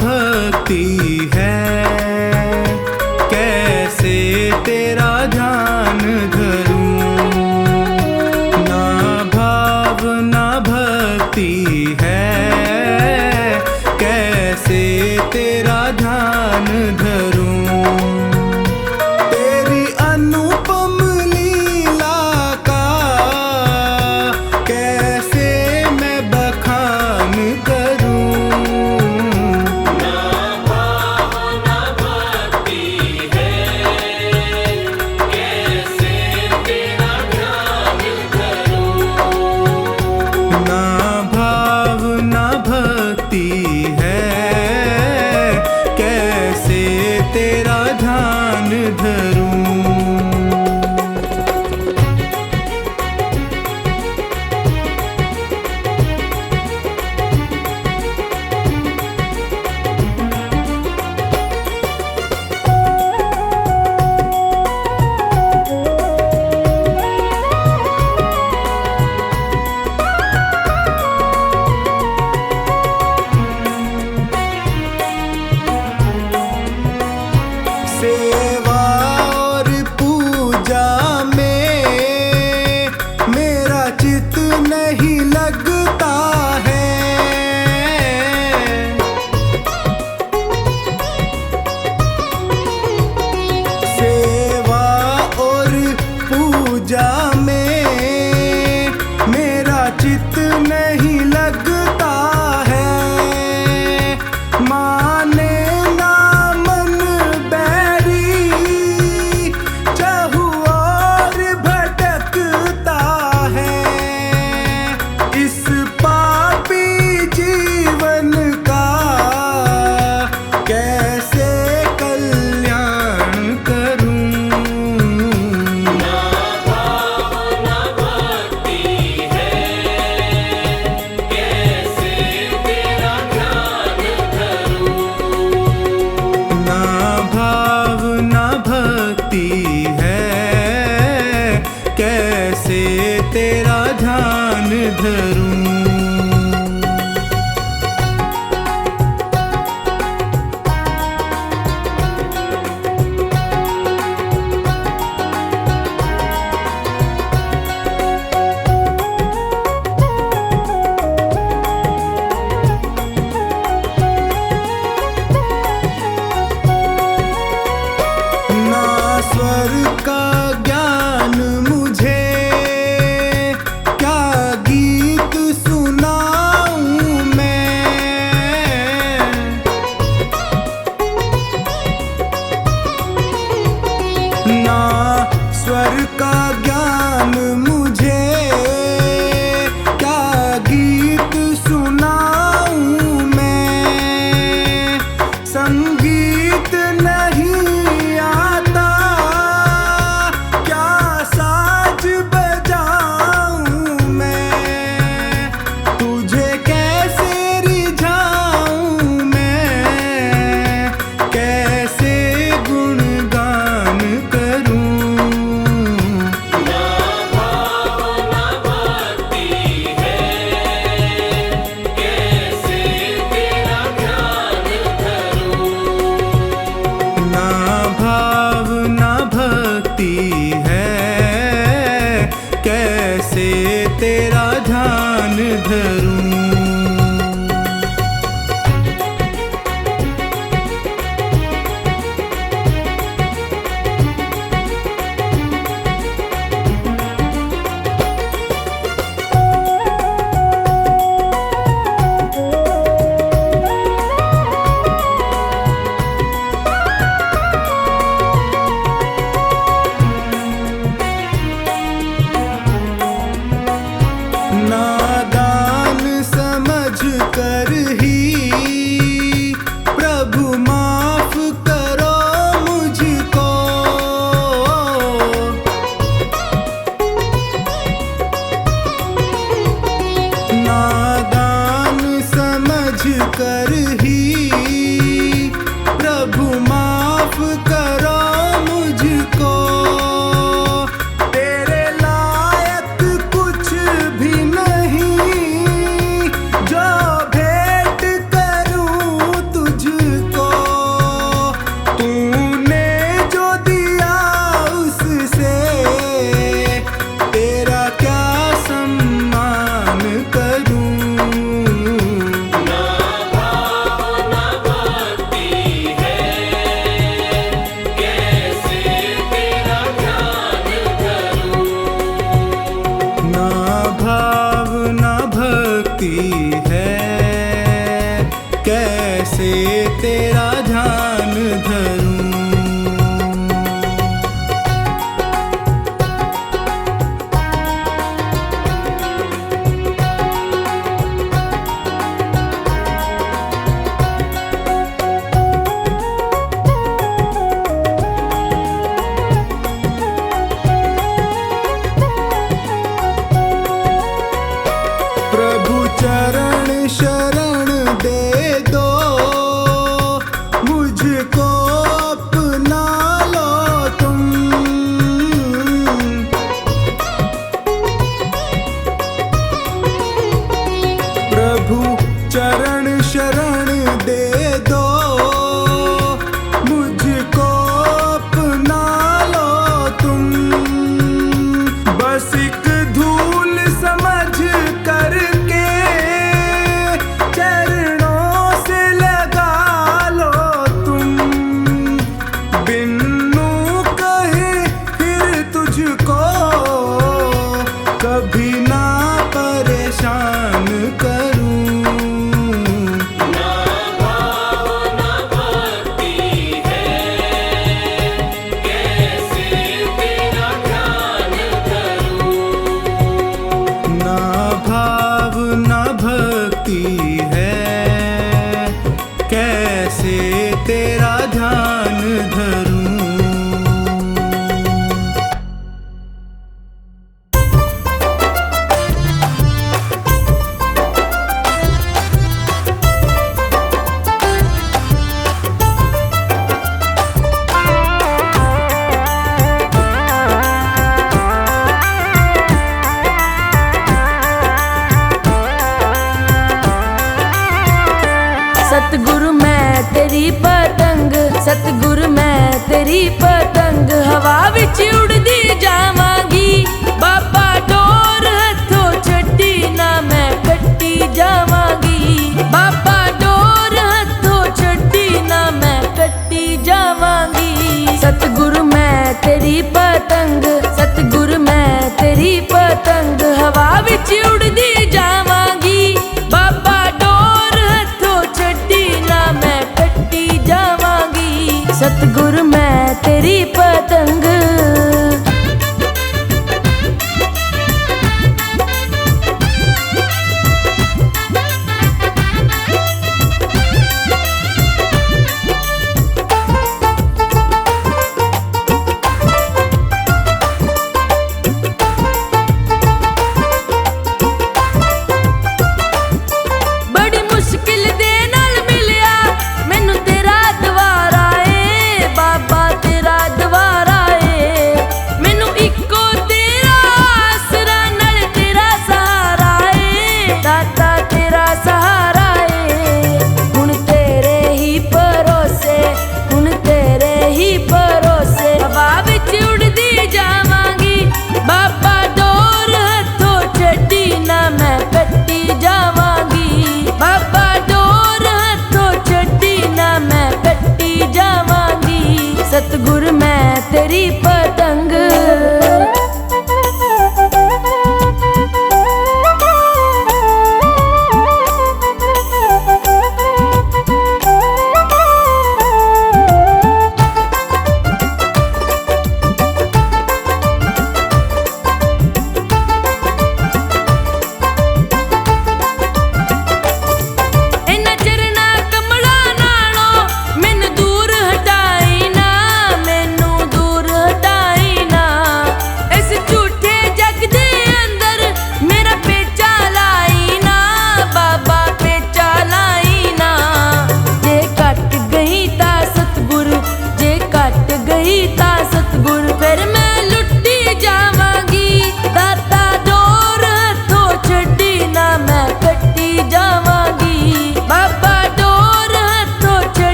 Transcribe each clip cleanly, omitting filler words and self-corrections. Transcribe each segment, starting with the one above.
भक्ति है, कैसे तेरा ध्यान धरूं। ना भाव ना भक्ति है, कैसे कर ही प्रभु माफ करो मुझको। तेरे लायक कुछ भी नहीं जो भेंट करूं तुझको। तूने जो दिया उससे तेरा क्या सम्मान करूं। ना भाव ना भक्ति है, कैसे तेरा ध्यान धरूं। प्रभु चरण शरण दे दो, मुझको अपना लो तुम। प्रभु चरण शरण दे दो, मुझको अपना लो तुम। बस एक धूल समझ करके चरणों से लगा लो तुम। बिन्नू कहे फिर तुझको कभी ना परेशान करूं। ना भाव ना भक्ति है, कैसे तेरा ध्यान धरूं। सतगुरु मैं तेरी पतंग, सतगुरु मैं तेरी पतंग, हवा विच उड़दी जावांगी। बाबा डोर हथों छड्डी ना मैं कट्टी जावांगी। बाबा डोर हथों छड्डी ना मैं कट्टी जावांगी। सतगुरु मैं तेरी पतंग, सतगुरु मैं तेरी पतंग, हवा विच उड़दी जावांगी। बाबा डोर हथों छड्डी ना मैं कट्टी जावांगी। सतगुरु मैं तेरी पतंग। बड़ी मुश्किल दे नाल मिलिया मैनू तेरा द्वारा ए बाबा।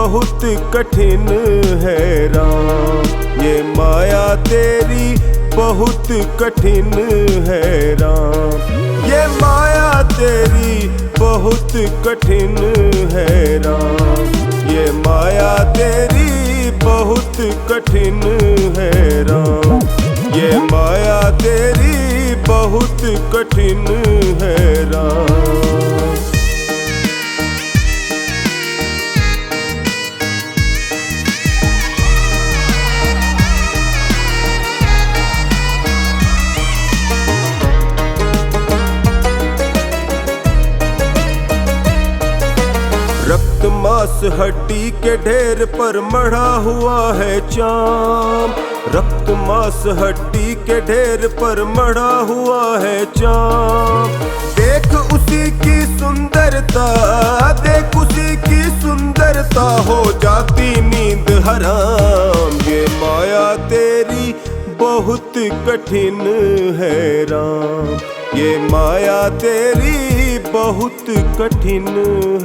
बहुत कठिन है राम। ये माया तेरी बहुत कठिन है राम। ये माया तेरी बहुत कठिन है राम। ये माया तेरी बहुत कठिन है राम। ये माया तेरी बहुत कठिन है राम। रक्त मांस हड्डी के ढेर पर मढ़ा हुआ है चाम। रक्त मांस हड्डी के ढेर पर मढ़ा हुआ है चाम। देख उसी की सुंदरता, देख उसी की सुंदरता, हो जाती नींद हराम। ये माया तेरी बहुत कठिन है राम। ये माया तेरी बहुत कठिन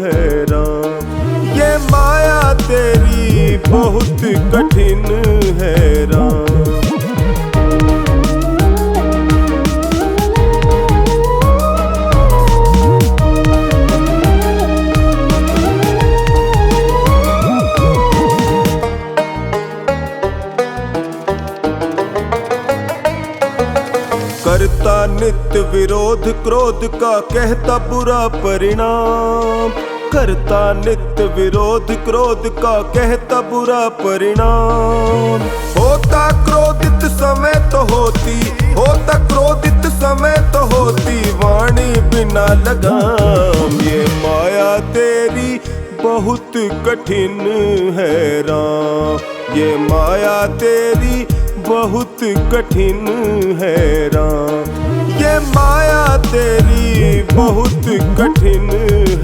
है राम। ये माया तेरी बहुत कठिन है राम। करता नित्य विरोध क्रोध का कहता बुरा परिणाम। करता नित्य विरोध क्रोध का कहता बुरा परिणाम। होता क्रोधित समय तो होती, होता क्रोधित समय तो होती वाणी बिना लगाम। ये माया तेरी बहुत कठिन है राम। ये माया तेरी बहुत कठिन है राम। ये माया तेरी बहुत कठिन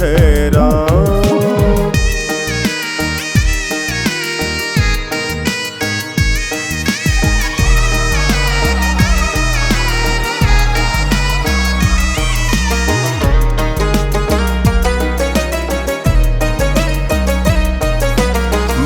है राम।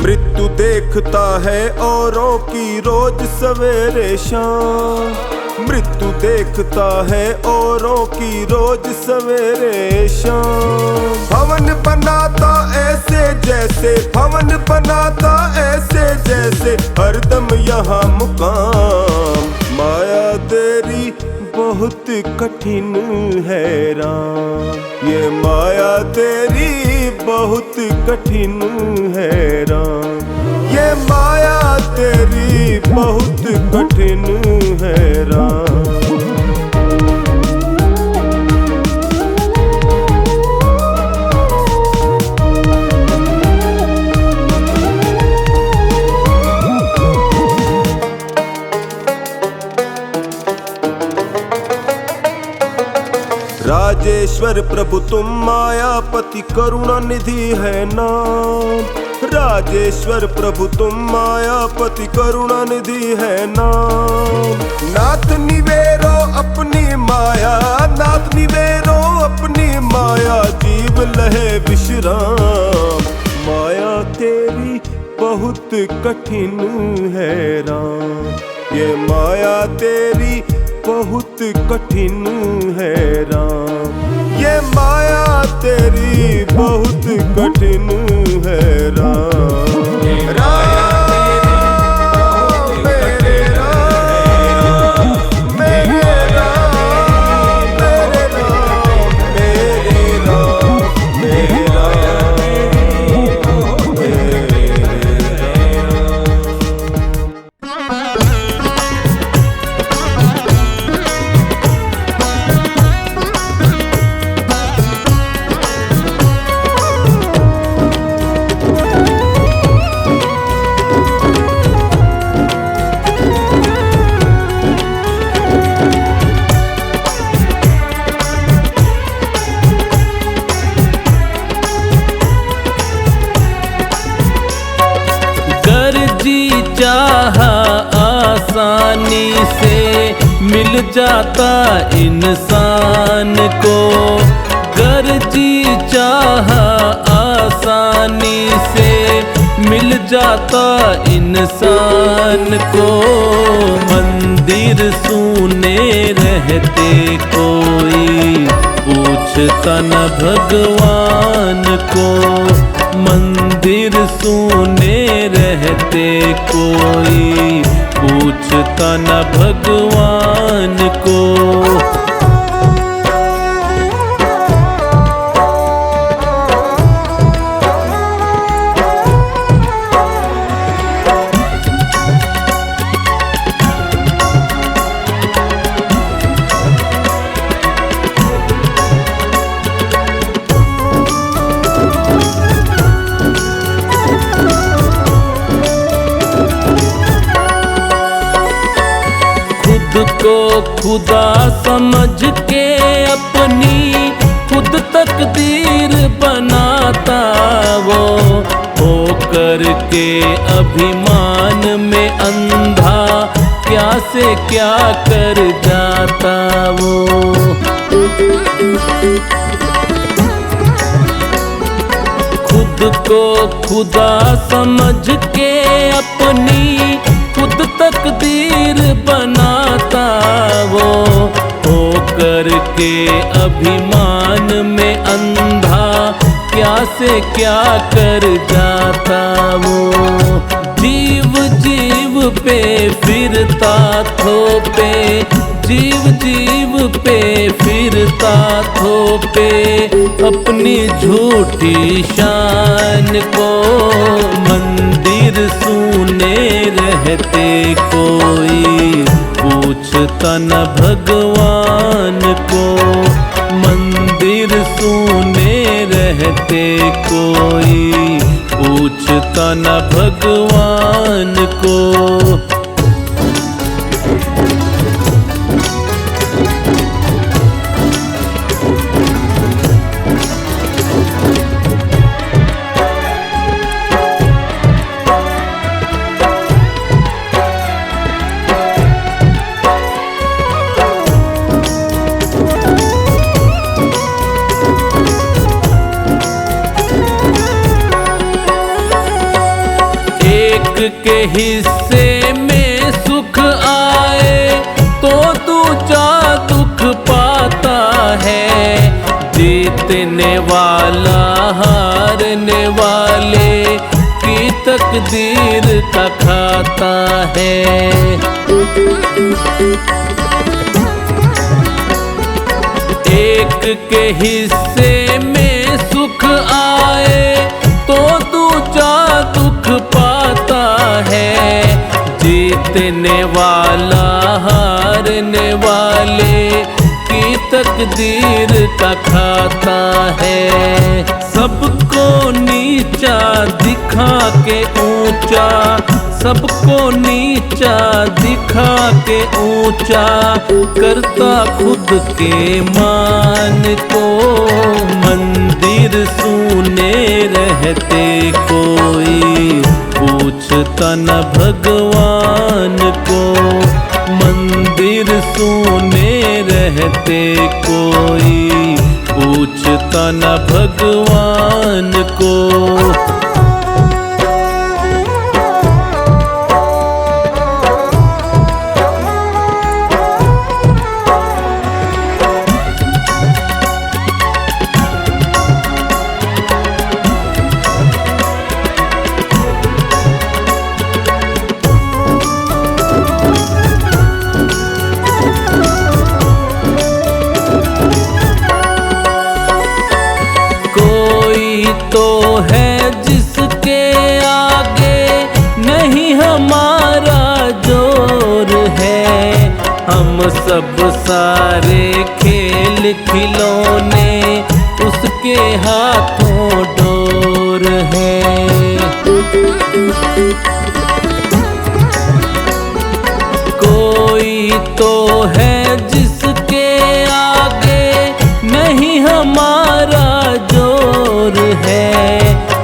मृत्यु देखता है औरों की रोज सवेरे शाम। मृत्यु देखता है औरों की रोज सवेरे शाम। भवन बनाता ऐसे जैसे, भवन बनाता ऐसे जैसे हरदम यहाँ मुकाम। माया तेरी बहुत कठिन है राम। ये माया तेरी बहुत कठिन है राम। ये माया तेरी बहुत कठिन है राम। राजेश्वर प्रभु तुम मायापति करुणा निधि है नाम। राजेश्वर प्रभु तुम मायापति करुणा निधि है नाम। नाथ निवेरो अपनी माया, नाथ निवेरो अपनी माया, जीव लहे विश्राम। माया तेरी बहुत कठिन है राम। ये माया तेरी बहुत कठिन है राम। ये माया तेरी बहुत कठिन है राम। चाहा आसानी से मिल जाता इंसान को। गर जी चाहा आसानी से मिल जाता इंसान को। मंदिर सूने रहते कोई पूछता न भगवान को। मंदिर सूने रहते कोई पूछता न भगवान को। खुद को खुदा समझ के अपनी खुद तकदीर बनाता वो, होकर के अभिमान में अंधा क्या से क्या कर जाता वो। खुद को खुदा समझ के अपनी खुद तकदीर बनाता वो, होकर के अभिमान में अंधा क्या से क्या कर जाता वो। जीव जीव पे फिरता थोपे, जीव जीव पे फिरता थोपे अपनी झूठी शान को। मंदिर सूने रहते कोई पूछता न भगवान को। मंदिर सूने रहते कोई पूछता न भगवान को। के हिस्से में सुख आए तो दूजा दुख पाता है। जीतने वाला हारने वाले की तकदीर का खाता है। एक के हिस्से में सुख आए तो दूजा दुख पाता है। जीतने वाला हारने वाले की तकदीर का खाता है। सबको नीचा दिखा के ऊंचा, सबको नीचा दिखा के ऊंचा करता खुद के मान को। मंदिर सूने रहते कोई पूछता न भगवान को। मंदिर सूने रहते कोई पूछता न भगवान को। तो है जिसके आगे नहीं हमारा जोर है। हम सब सारे खेल खिलौने उसके हाथों डोर है। कोई तो है जिसके आगे नहीं हमारा जोर है।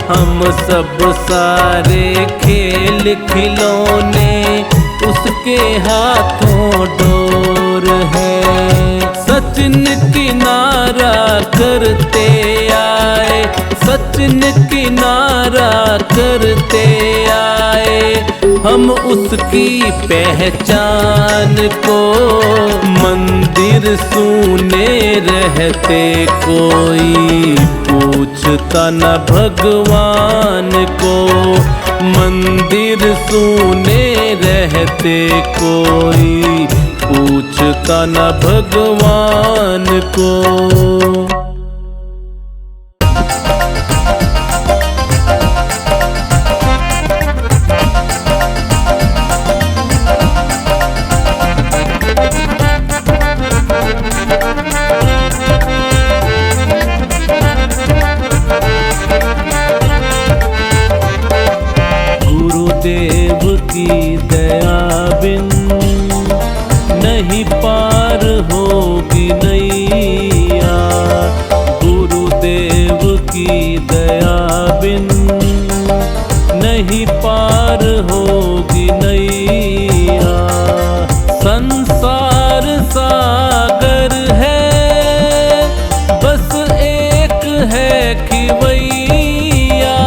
हम सब सारे खेल खिलौने उसके हाथों डोर है। सचिन किनारा करते आए, सचिन किनारा करते आए हम उसकी पहचान को। मंदिर सूने रहते कोई पूछता न भगवान को। मंदिर सूने रहते कोई पूछता न भगवान को। गुरुदेव की दया बिन नहीं पार होगी नैया। गुरुदेव की दया बिन नहीं पार होगी नैया। संसार सागर है बस एक है खिवैया।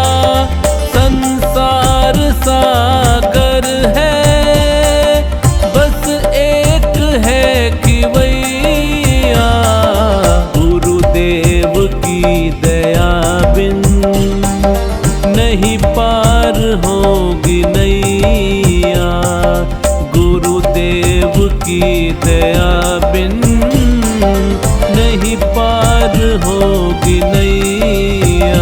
संसार सागर है बस एक है खिवैया। गुरुदेव की दया बिन नहीं पार होगी नैया। गुरुदेव की दया बिन नहीं पार होगी नैया।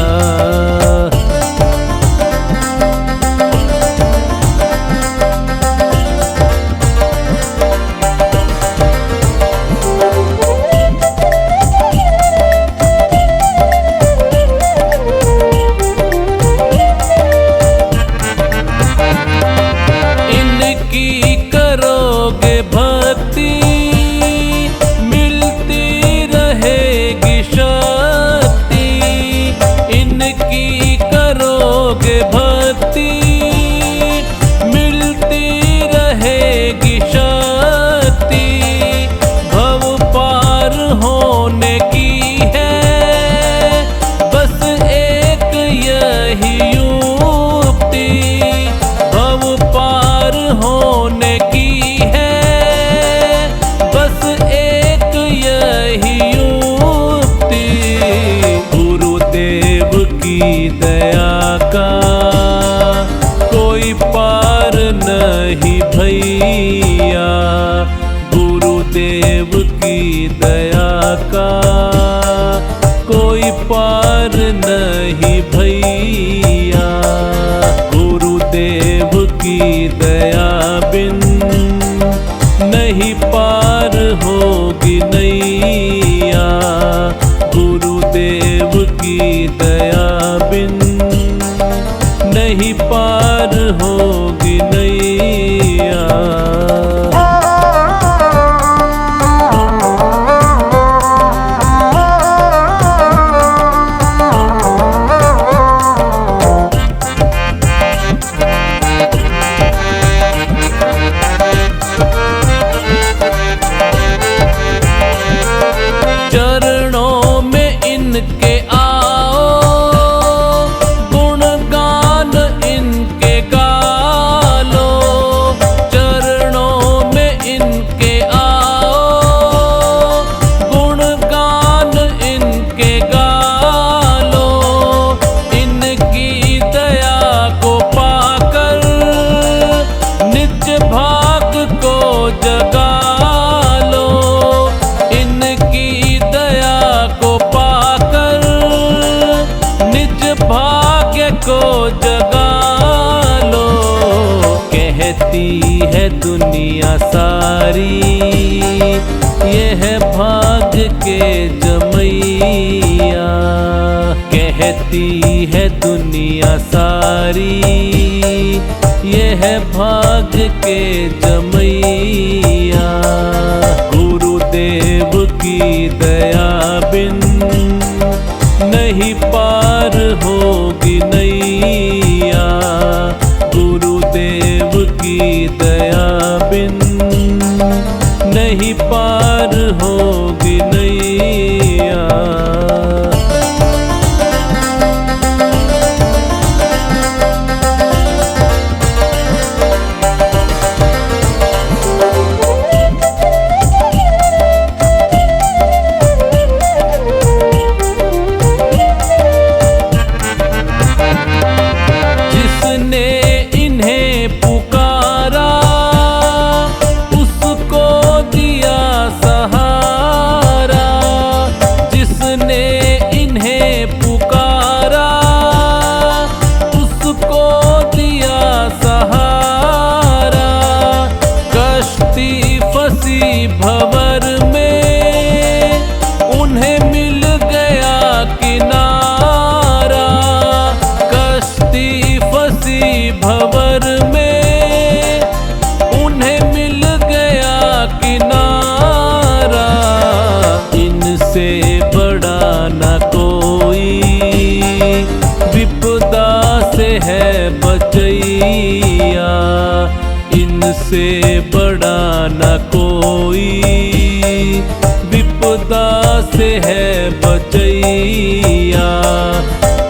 इनकी करोगे भक्ति मिलती रहेगी शक्ति। इनकी करोगे भक्ति मिलती रहेगी शक्ति। भव पार होने की है बस एक यही युक्ति। भव पार होने की है बस एक यही युक्ति। गुरुदेव की दया का कोई पार नहीं भैया। गुरुदेव की दया का कोई पार नहीं भैया। गुरुदेव की दया बिन नहीं पार होगी नैया। गुरुदेव की दया बिन नहीं पार होगी नैया। चरणों में इनके आओ गुणगान इनके गा लो। चरणों में इनके आओ गुणगान इनके गा लो। इनकी दया को पाकर निज भाग को जगा लो। इनकी दया को पाकर निज भाग्य को जगा लो। कहती है दुनिया सारी यह भाग्य के जमैया। कहती है दुनिया सारी यह भाग्य के जमैया। गुरुदेव की दया बिन नहीं पार होगी नैया। गुरुदेव की दया बिन नहीं पार होगी नैया। इनसे बड़ा न कोई, विपदा से है बचैया।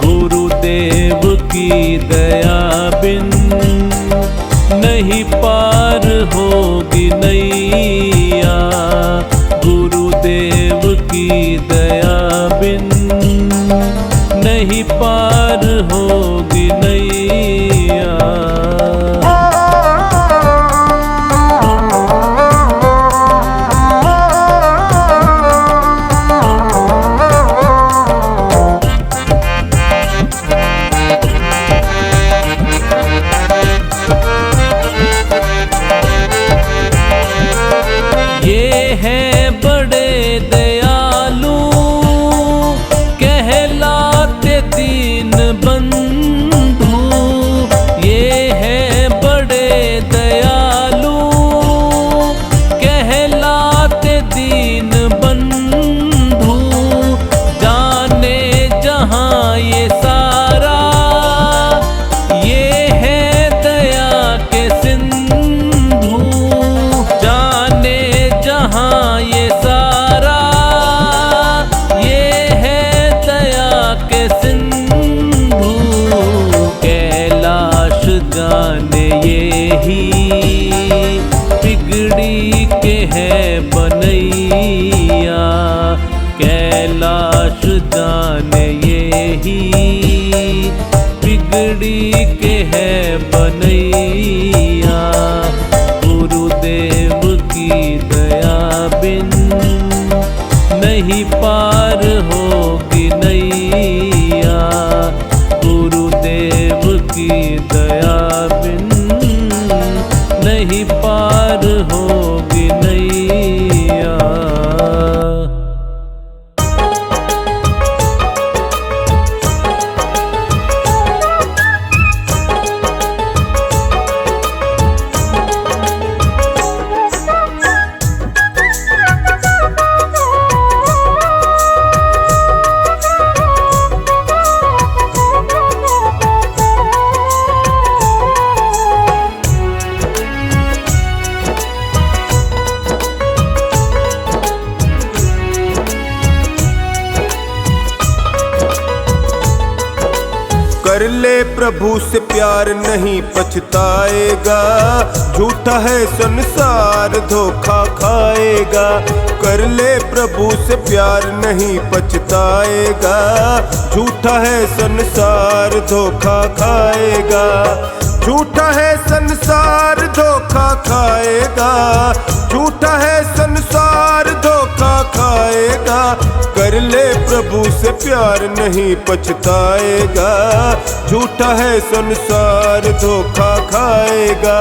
गुरुदेव की दया बिन नहीं पार होगी नैया। गुरुदेव की दया बिन नहीं पार होगी नैया। ये है बड़े दयालु कहलाते दीन बंधु। ये है बड़े दयालु कहलाते दीन बंधु। जाने जहाँ ये सारा ये है दया के सिंधु। जाने जहाँ ये सारा ये है दया के सिंधु। कैलाश जाने ये ही बिगड़ी के है बनैया। कैलाश जाने ये ही बिगड़ी के है बनैया। गुरुदेव की दया बिन नहीं पार होगी नैया। गुरुदेव की दया बिन नहीं पार होगी नैया। कर ले प्रभु से प्यार नहीं पछताएगा। झूठा है संसार धोखा खाएगा। कर ले प्रभु से प्यार नहीं पछताएगा। झूठा है संसार धोखा खाएगा। झूठा है संसार धोखा खाएगा। झूठा है संसार धोखा खाएगा। कर ले प्रभु से प्यार नहीं पछताएगा। झूठा है संसार धोखा खाएगा।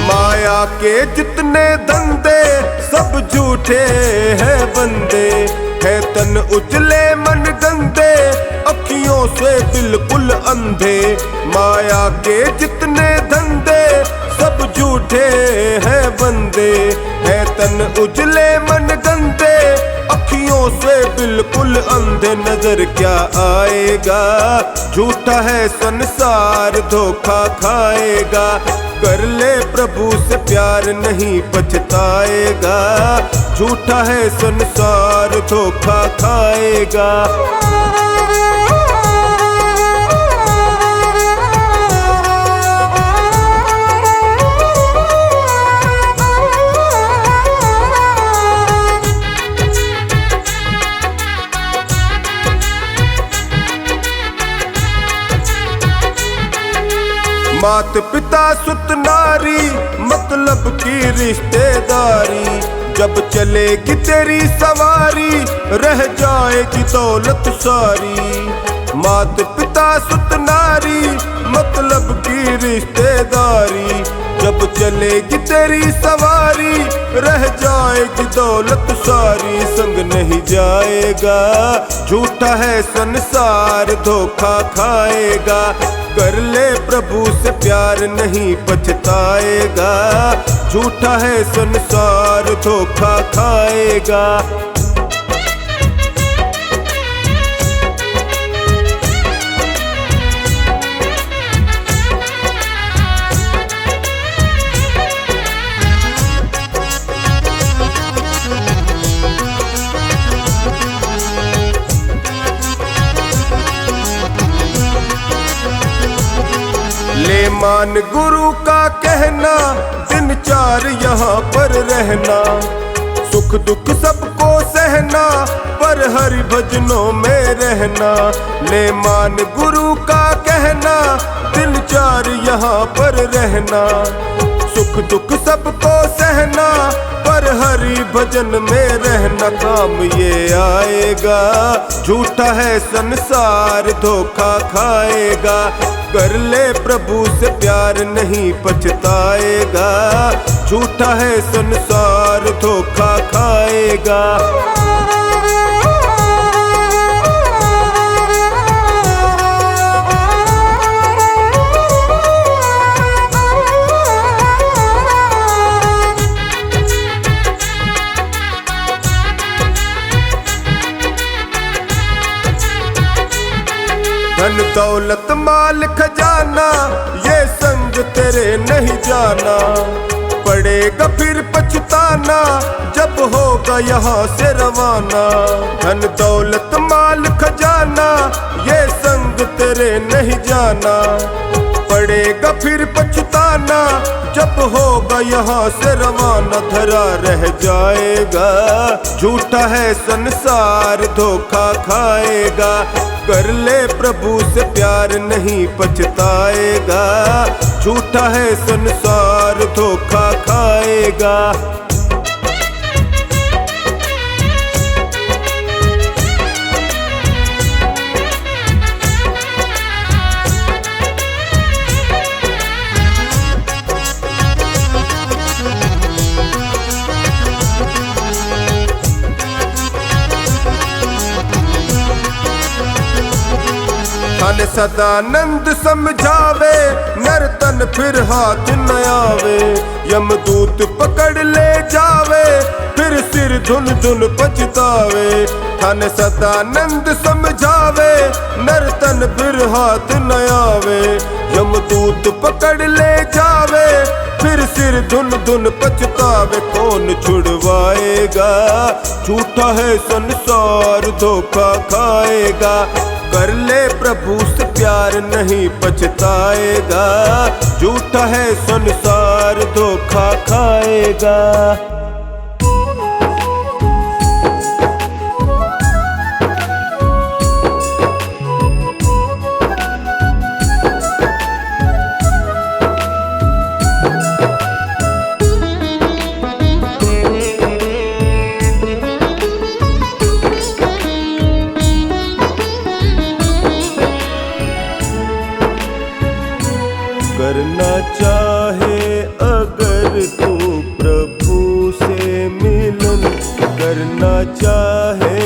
माया के जितने धंधे सब झूठे हैं बंदे। है तन उजले मन गंदे अखियों से बिल्कुल अंधे। माया के जितने धंधे सब झूठे हैं बंदे। है तन उजले मन गंदे अखियों से बिल्कुल अंधे। नजर क्या आएगा। झूठा है संसार धोखा खाएगा। कर ले प्रभु से प्यार नहीं पछताएगा। झूठा है संसार धोखा खाएगा। मात पिता सुत नारी मतलब की रिश्तेदारी। जब चलेगी तेरी सवारी रह जाएगी दौलत सारी। मात पिता सुत नारी मतलब की रिश्तेदारी। जब चलेगी तेरी सवारी रह जाएगी दौलत सारी। संग नहीं जाएगा झूठा है संसार धोखा खाएगा। कर ले प्रभु से प्यार नहीं पछताएगा। झूठा है संसार धोखा खाएगा। ले मान गुरु का कहना दिन चार यहाँ पर रहना। सुख दुख सबको सहना पर हरि भजनों में रहना। ले मान गुरु का कहना दिन चार यहाँ पर रहना। सुख दुख सबको सहना पर हरि भजन में रहना। काम ये आएगा झूठा है संसार धोखा खाएगा। कर ले प्रभु से प्यार नहीं पछताएगा। झूठा है संसार धोखा खाएगा। धन दौलत माल खजाना ये संग तेरे नहीं जाना। पड़ेगा फिर पछताना जब होगा यहाँ से रवाना। धन दौलत माल खजाना ये संग तेरे नहीं जाना। पड़ेगा फिर पछताना जब होगा यहाँ से रवाना। धरा रह जाएगा झूठा है संसार धोखा खाएगा। कर ले प्रभु से प्यार नहीं पछताएगा। झूठा है संसार धोखा खाएगा। धन सदानंद समझावे नर्तन फिर हाथ न आवे। यमदूत पकड़ ले जावे फिर सिर धुन धुन पछतावे। धन सदानंद समझावे नर्तन फिर हाथ न आवे। यमदूत पकड़ ले जावे फिर सिर धुन धुन पछतावे। कौन छुड़वाएगा झूठा है संसार धोखा खाएगा। कर ले प्रभु से प्यार नहीं पछताएगा। झूठा है संसार धोखा खाएगा। करना चाहे अगर तू प्रभु से मिलन। करना चाहे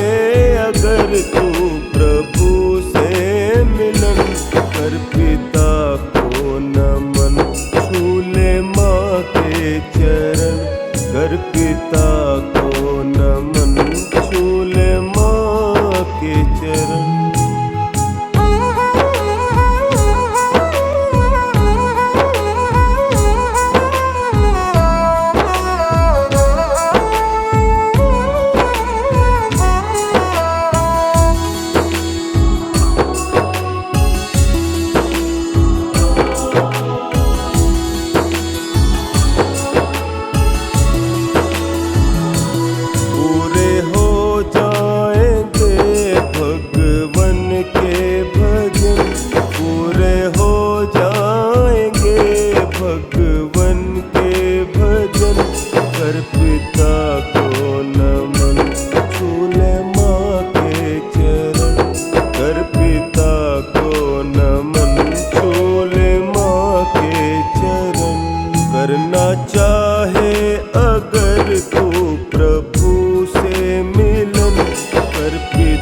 अगर तू प्रभु से मिलन। कर पिता को नमन छू ले माँ के चरण। कर पिता को नमन छू ले माँ के चरण। पूरे हो जाएंगे भगवान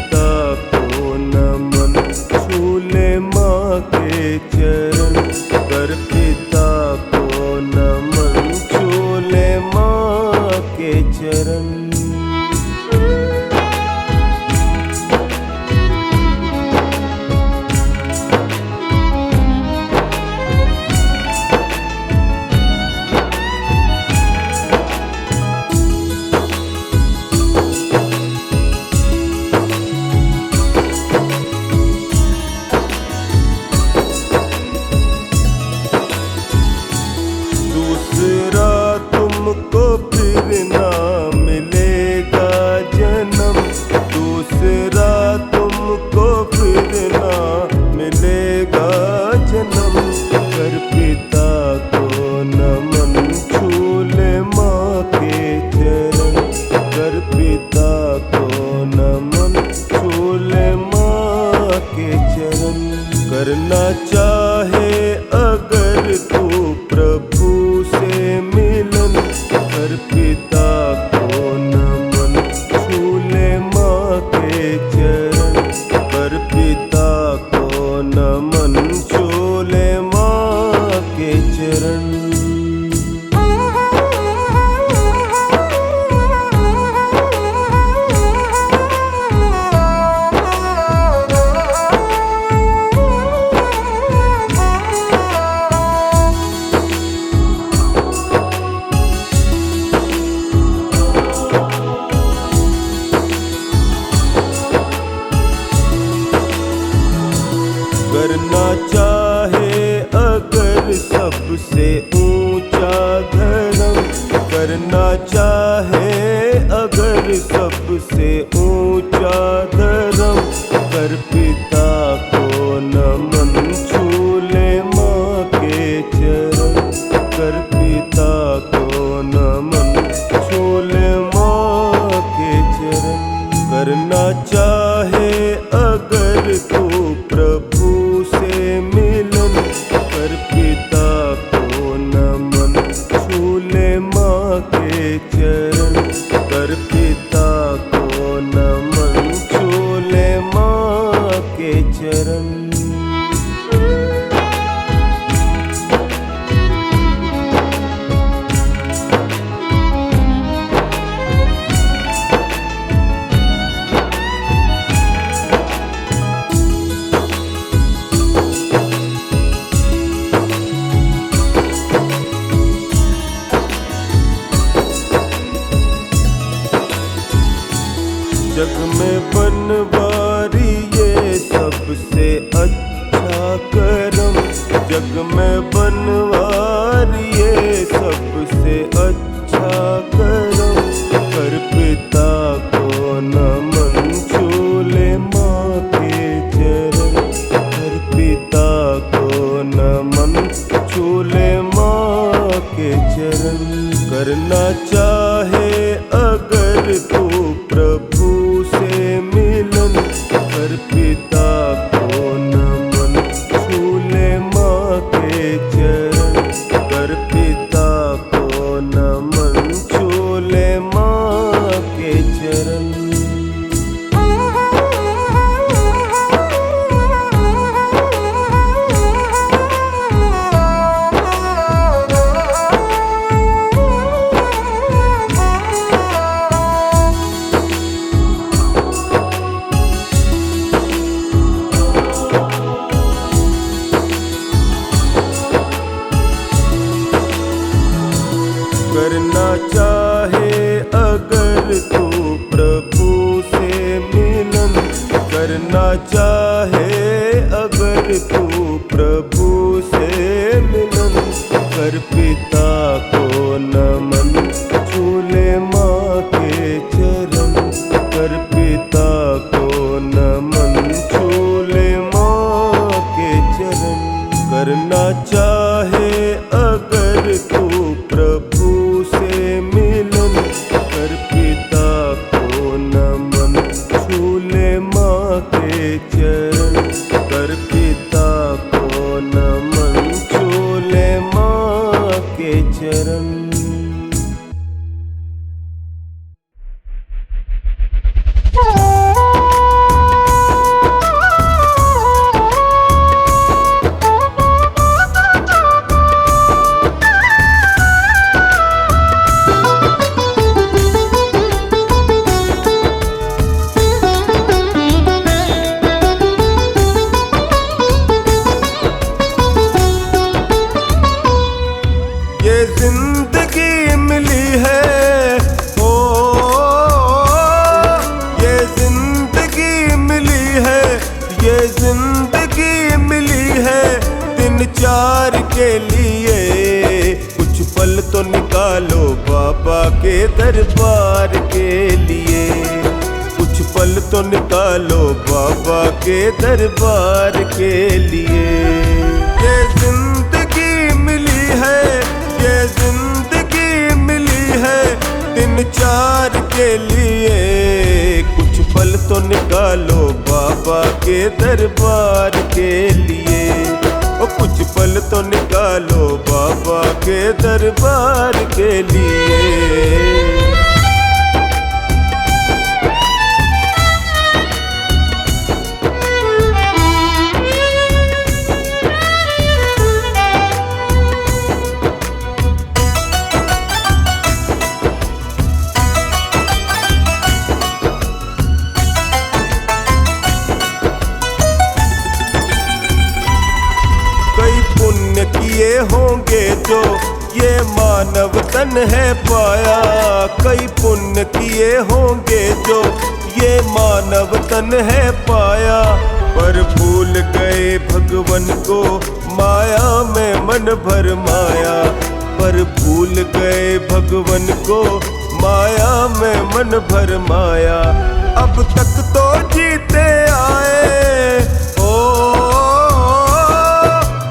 पिता को नमन छूले माँ के चरण, कर पिता को नमन छूले माँ के चरण। दूसरा तुमको फिर ना मिलेगा जन्म, दूसरा तुमको फिर ना मिलेगा जन्म। कर पिता को नमन छूले माँ के चरण, कर पिता को नमन छूले माँ के चरण। करना चाहे अगर तू प्रभु से मिलन, कर पिता को नमन छूले माँ के चरण, कर पिता को नमन छूले माँ के चरण। करना चाहे अगर सबसे ऊंचा धर्म, करना चाहे अगर सबसे ऊंचा धर्म। कर पिता को नमन छूले माँ के चरण, कर पिता को नमन छूले माँ के चरण। करना चाहे अगर तू प्रभु से मिलन, कर पिता को नमन छूले माँ के चरण, कर पिता को नमन छूले माँ के चरण। जग में बनवारी ये सबसे अच्छा करम, जग में बनवारी ये सबसे अच्छा करम। कर पिता को नमन छूले माँ के चरण, कर पिता को नमन छूले माँ के चरण। करना चाहे अगर तू प्रभु से मिलन, कर पिता को नमन छूले माँ के चरण, कर पिता को नमन छूले माँ के चरण। करना चाहे अगर तू प्रभु से मिलन, करना चाहे अगर तू प्रभु से मिलन। कर पिता को नमन छूले माँ के चरण, कर पिता को नमन छूले माँ के चरण। करना चाहे अगर तू प्रभु से मिलन, कर पिता को नमन छूले माँ के चरण, कर पिता को नमन छूले माँ के चरण। दरबार के लिए। कुछ पल तो निकालो बाबा के दरबार के लिए। ये जिंदगी मिली है, ये जिंदगी मिली है दिन चार के लिए। कुछ पल तो निकालो बाबा के दरबार के लिए। ओ कुछ पल तो निकालो बाबा के दरबार के लिए। किए होंगे जो ये मानव तन है पाया। कई पुण्य किए होंगे जो ये मानव तन है पाया। पर भूल गए भगवन को माया में मन भर माया। पर भूल गए भगवन को माया में मन भर माया। अब तक तो जीते आए,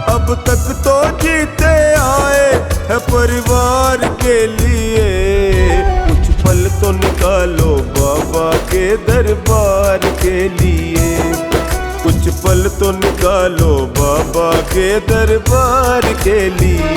अब तक तो जीते आए है परिवार के लिए। कुछ पल तो निकालो बाबा के दरबार के लिए। कुछ पल तो निकालो बाबा के दरबार के लिए।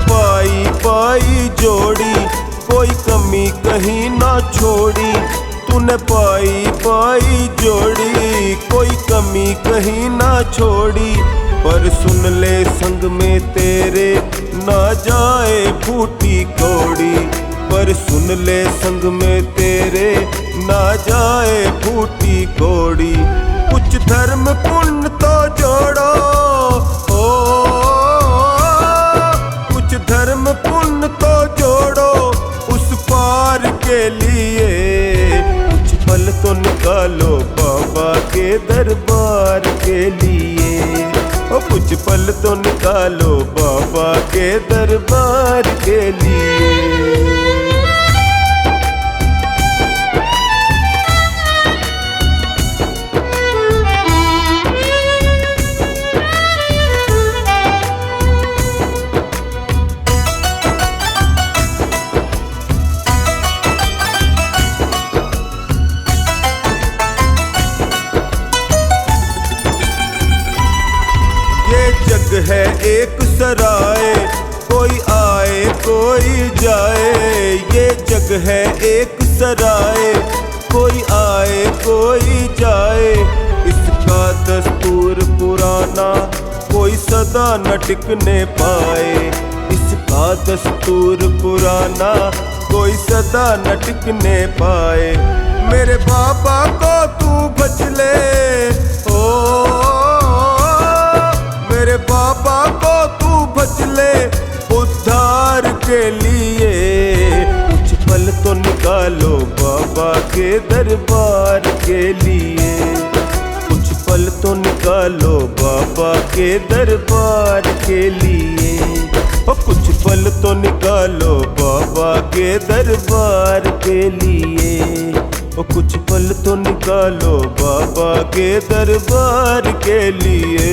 पाई पाई जोड़ी कोई कमी कहीं ना छोड़ी। तूने पाई पाई जोड़ी कोई कमी कहीं ना छोड़ी। पर सुन ले संग में तेरे ना जाए फूटी कौड़ी। पर सुन ले संग में तेरे ना जाए फूटी कौड़ी। कुछ धर्म पुण्य तो जोड़ो, धर्म पुण्य तो जोड़ो उस पार के लिए। कुछ पल तो निकालो बाबा के दरबार के लिए। और कुछ पल तो निकालो बाबा के दरबार के लिए। जग है एक सराय, कोई आए कोई जाए। ये जग है एक सराय, कोई आए कोई जाए। इसका दस्तूर पुराना कोई सदा न टिकने पाए। इसका दस्तूर पुराना कोई सदा न टिकने पाए। मेरे बाबा को तू बच ले, मेरे बाबा को तू बच ले उद्धार के लिए। कुछ पल तो निकालो बाबा के दरबार के लिए। कुछ पल तो निकालो बाबा के दरबार के लिए। और कुछ पल तो निकालो बाबा के दरबार के लिए। और कुछ पल तो निकालो बाबा के दरबार के लिए।